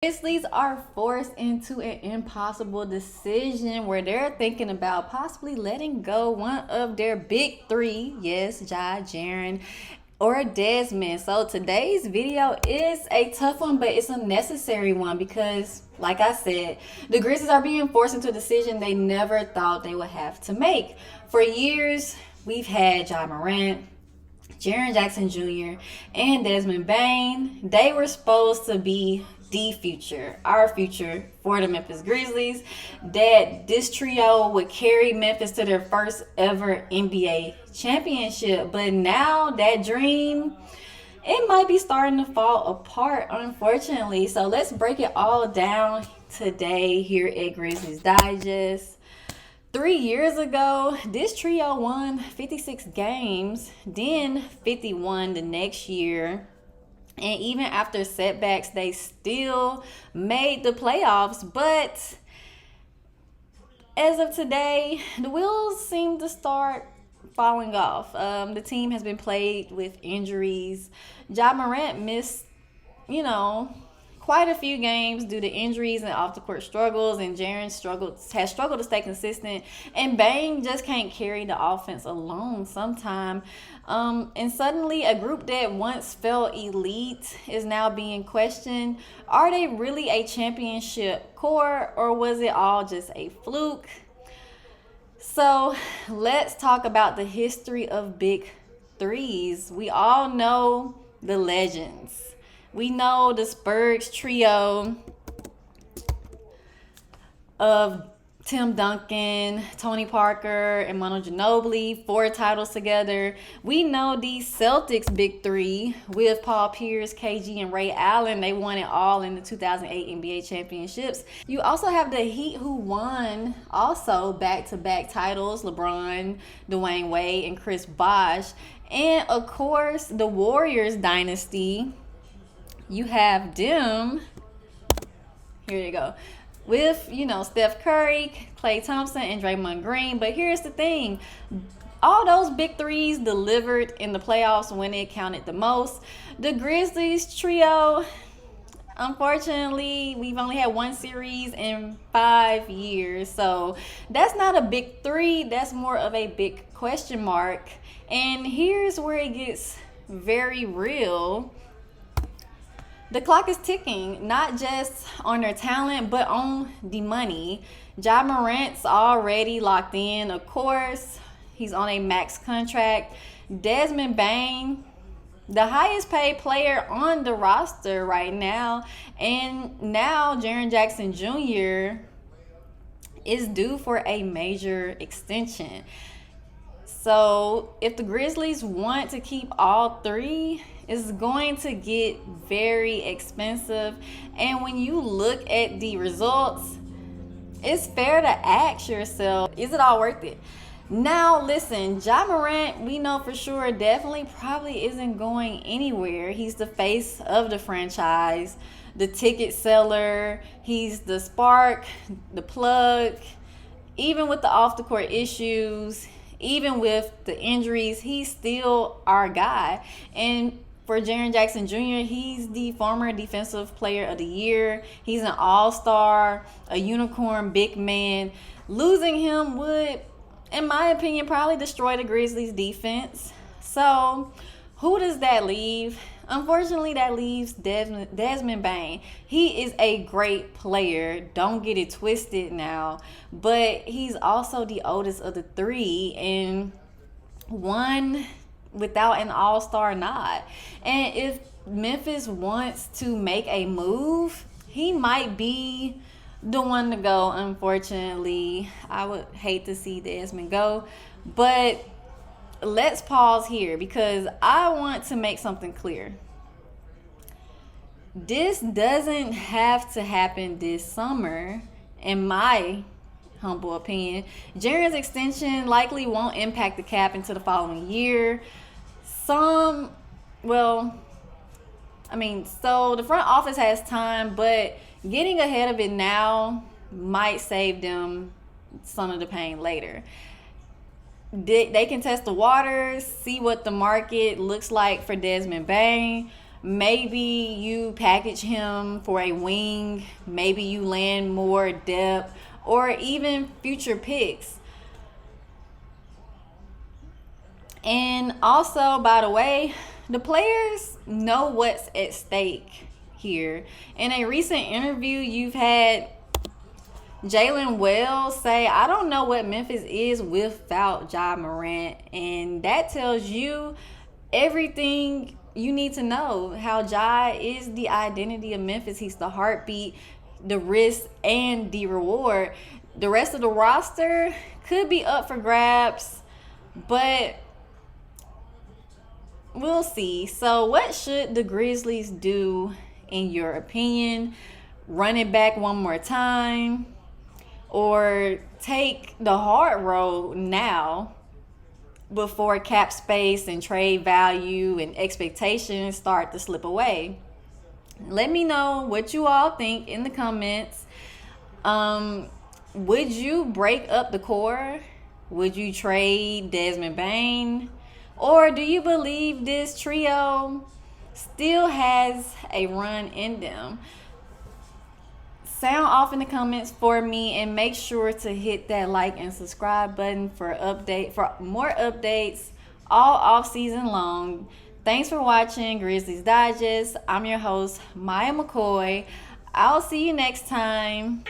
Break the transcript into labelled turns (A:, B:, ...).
A: Grizzlies are forced into an impossible decision where they're thinking about possibly letting go one of their big three. Yes, Ja, Jaren, or Desmond. So today's video is a tough one, but it's a necessary one because, like I said, the Grizzlies are being forced into a decision they never thought they would have to make. For years, we've had Ja Morant, Jaren Jackson Jr., and Desmond Bane. They were supposed to be the future, our future for the Memphis Grizzlies. That this trio would carry Memphis to their first ever NBA championship. But now that dream, it might be starting to fall apart, unfortunately. So let's break it all down today here at Grizzlies Digest. 3 years ago, this trio won 56 games, then 51 the next year. And even after setbacks, they still made the playoffs. But as of today, the wheels seem to start falling off. The team has been plagued with injuries. Ja Morant missed, quite a few games due to injuries and off the court struggles, and Jaren has struggled to stay consistent, and Bane just can't carry the offense alone sometime. And suddenly a group that once felt elite is now being questioned. Are they really a championship core, or was it all just a fluke? So let's talk about the history of big threes. We all know the legends. We know the Spurs trio of Tim Duncan, Tony Parker, and Manu Ginobili, 4 titles together. We know the Celtics big three with Paul Pierce, KG, and Ray Allen. They won it all in the 2008 NBA championships. You also have the Heat, who won also back-to-back titles: LeBron, Dwayne Wade, and Chris Bosh. And of course, the Warriors dynasty. You have them, here you go, with, Steph Curry, Klay Thompson, and Draymond Green. But here's the thing. All those big threes delivered in the playoffs when it counted the most. The Grizzlies trio, unfortunately, we've only had one series in 5 years. So that's not a big three. That's more of a big question mark. And here's where it gets very real. The clock is ticking, not just on their talent, but on the money. Ja Morant's already locked in, of course. He's on a max contract. Desmond Bane, the highest paid player on the roster right now. And now Jaren Jackson Jr. is due for a major extension. So if the Grizzlies want to keep all three, it's going to get very expensive. And when you look at the results, it's fair to ask yourself, is it all worth it? Now, listen, Ja Morant, we know for sure, definitely probably isn't going anywhere. He's the face of the franchise, the ticket seller. He's the spark, the plug. Even with the off-the-court issues, even with the injuries, he's still our guy. And for Jaren Jackson Jr., he's the former Defensive Player of the Year. He's an all-star, a unicorn big man. Losing him would, in my opinion, probably destroy the Grizzlies' defense. So who does that leave? Unfortunately, that leaves Desmond Bane. He is a great player. Don't get it twisted now. But he's also the oldest of the three, and one without an all-star nod. And if Memphis wants to make a move, he might be the one to go, unfortunately. I would hate to see Desmond go. But let's pause here because I want to make something clear. This doesn't have to happen this summer, in my humble opinion. Jaren's extension likely won't impact the cap until the following year. So the front office has time, but getting ahead of it now might save them some of the pain later. They can test the waters, see what the market looks like for Desmond Bane. Maybe you package him for a wing. Maybe you land more depth or even future picks. And also, by the way, the players know what's at stake here. In a recent interview, you've had Jaylen Wells say, I don't know what Memphis is without Ja Morant. And that tells you everything you need to know. How Ja is the identity of Memphis. He's the heartbeat, the risk, and the reward. The rest of the roster could be up for grabs, but we'll see. So what should the Grizzlies do in your opinion? Run it back one more time, or take the hard road now before cap space and trade value and expectations start to slip away? Let me know what you all think in the comments. Would you break up the core? Would you trade Desmond Bane? Or do you believe this trio still has a run in them? Sound off in the comments for me, and make sure to hit that like and subscribe button for more updates all off season long. Thanks for watching Grizzlies Digest. I'm your host, Maya McCoy. I'll see you next time.